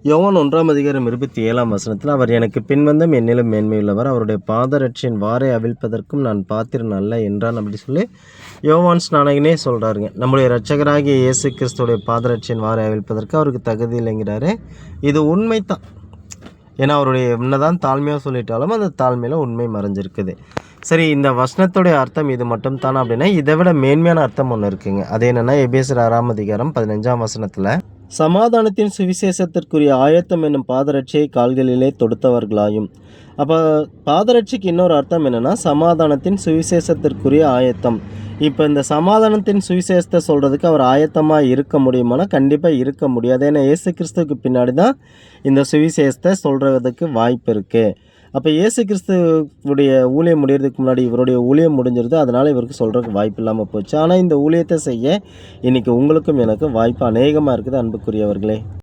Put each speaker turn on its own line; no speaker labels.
யோவான் 1:27 அவர் எனக்கு பின்வந்தும் என்னிலும் மேன்மையுள்ளவர், அவருடைய பாதரட்சியின் வாரை அவிழ்ப்பதற்கும் நான் பாத்திரன் அல்ல என்றான் அப்படி சொல்லி யோவான் ஸ்நானகனே சொல்கிறாருங்க. நம்முடைய இரட்சகராகிய இயேசு கிறிஸ்துடைய பாதரட்சியின் வாரை அவிழ்ப்பதற்கு அவருக்கு தகுதி இல்லைங்கிறாரு. இது உண்மைத்தான். ஏன்னா அவருடைய என்னதான் தாழ்மையாக சொல்லிட்டாலும் அந்த தாழ்மையில் உண்மை மறைஞ்சிருக்குது. சரி, இந்த வசனத்துடைய அர்த்தம் இது மட்டும் தானே அப்படின்னா இதை விட மேன்மையான அர்த்தம் ஒன்று இருக்குங்க. அது என்னென்னா எபேசியர் 6:15 சமாதானத்தின் சுவிசேஷத்திற்குரிய ஆயத்தம் என்னும் பாதரட்சியை கால்களிலே தொடுத்தவர்களாயும். அப்போ பாதரட்சிக்கு இன்னொரு அர்த்தம் என்னென்னா சமாதானத்தின் சுவிசேஷத்திற்குரிய ஆயத்தம். இப்போ இந்த சமாதானத்தின் சுவிசேஷத்தை சொல்கிறதுக்கு அவர் ஆயத்தமாக இருக்க முடியுமானா கண்டிப்பாக இருக்க முடியாது. ஏன்னா இயேசு கிறிஸ்துவுக்கு பின்னாடி தான் இந்த சுவிசேஷத்தை சொல்கிறதுக்கு வாய்ப்பு இருக்குது. அப்போ இயேசு கிறிஸ்துவுடைய ஊழியம் முடிகிறதுக்கு முன்னாடி இவருடைய ஊழியம் முடிஞ்சிருது. அதனால் இவருக்கு சொல்கிறதுக்கு வாய்ப்பு இல்லாமல் போச்சு. ஆனால் இந்த ஊழியத்தை செய்ய இன்றைக்கி உங்களுக்கும் எனக்கும் வாய்ப்பு அநேகமாக இருக்குது அன்புக்குரியவர்களே.